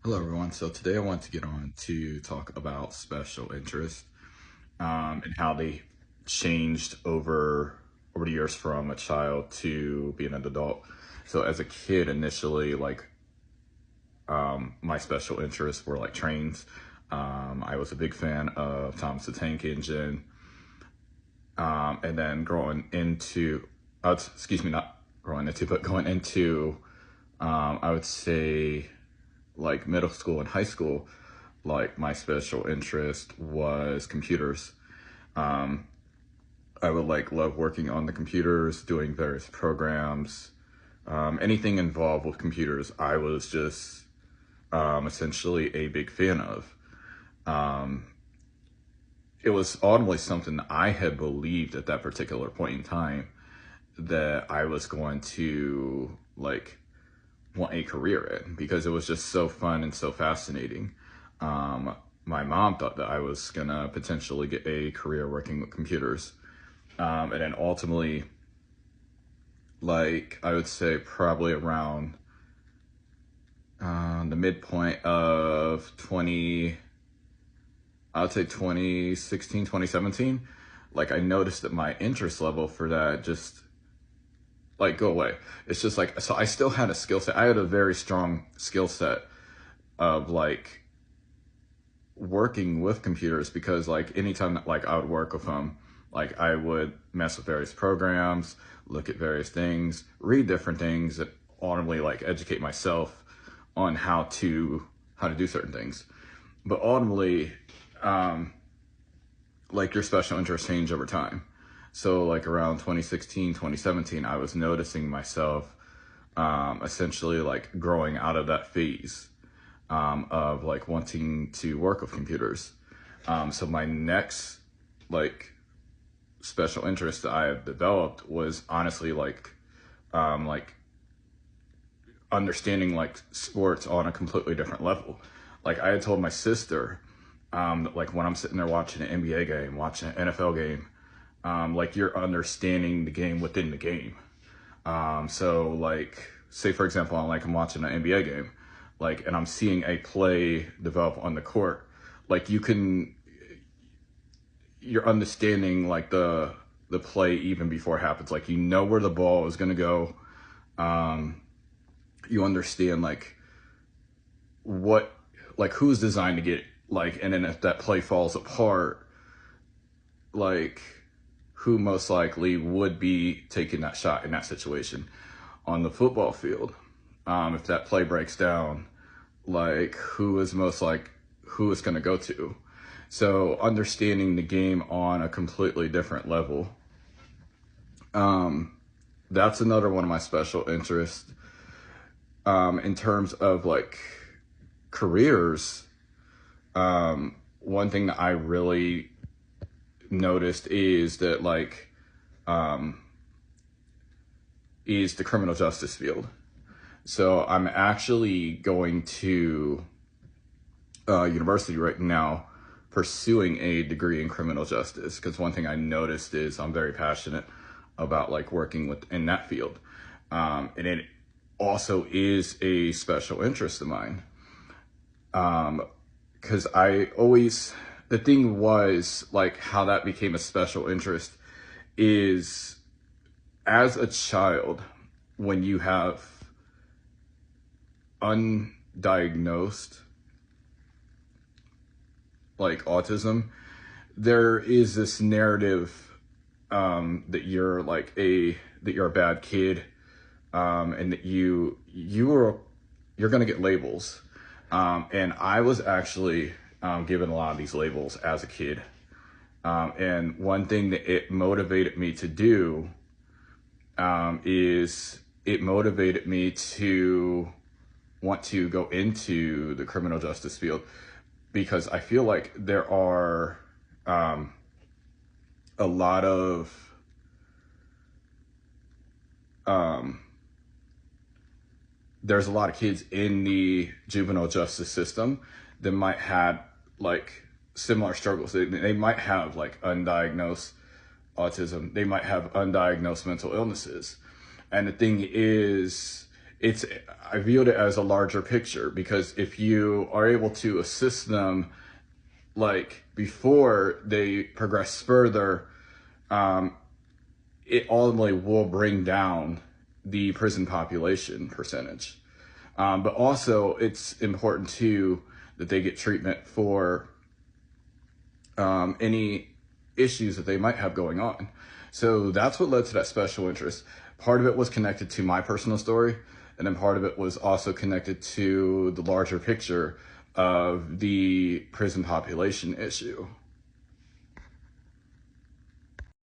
Hello, everyone. So today I want to get on to talk about special interest and how they changed over the years from a child to being an adult. So as a kid, initially, my special interests were like trains. I was a big fan of Thomas the Tank Engine, and then not growing into, but going into, I would say like middle school and high school, like my special interest was computers. Um, I would like love working on the computers, doing various programs, anything involved with computers. I was just essentially a big fan of. Um, it was ultimately something that I had believed at that particular point in time that I was going to like want a career in because it was just so fun and so fascinating. My mom thought that I was gonna potentially get a career working with computers. And then ultimately, like I would say probably around the midpoint of I would say 2016, 2017, like I noticed that my interest level for that just like go away. It's just like, so I still had a skill set. I had a very strong skill set of like working with computers because like anytime that like I would work with them, like I would mess with various programs, look at various things, read different things that ultimately like educate myself on how to do certain things. But ultimately, um, like your special interests change over time. So like around 2016, 2017, I was noticing myself essentially like growing out of that phase of like wanting to work with computers. So my next like special interest that I have developed was honestly like understanding like sports on a completely different level. Like I had told my sister that like when I'm sitting there watching an NBA game, watching an NFL game, like you're understanding the game within the game. So like say for example, I'm watching an NBA game, like and I'm seeing a play develop on the court. Like you're understanding like the play even before it happens. Like you know where the ball is gonna go. Um, you understand like what like who's designed to get like, and then if that play falls apart, like who most likely would be taking that shot in that situation on the football field. If that play breaks down, like who is going to go to. So understanding the game on a completely different level. Um, that's another one of my special interests. In terms of like careers, one thing that I really noticed is that um, is the criminal justice field. So I'm actually going to university right now pursuing a degree in criminal justice because one thing I noticed is I'm very passionate about like working within that field, and it also is a special interest of mine. Because I always the thing was like how that became a special interest is as a child when you have undiagnosed like autism, there is this narrative that you're a bad kid, and that you're gonna get labels. And I was actually given a lot of these labels as a kid. And one thing that it motivated me to do is it motivated me to want to go into the criminal justice field because I feel like there are a lot of um, there's a lot of kids in the juvenile justice system that might have like similar struggles. They might have like undiagnosed autism. They might have undiagnosed mental illnesses. And the thing is, I viewed it as a larger picture, because if you are able to assist them like before they progress further, it ultimately will bring down the prison population percentage. But also, it's important too that they get treatment for any issues that they might have going on. So that's what led to that special interest. Part of it was connected to my personal story, and then part of it was also connected to the larger picture of the prison population issue.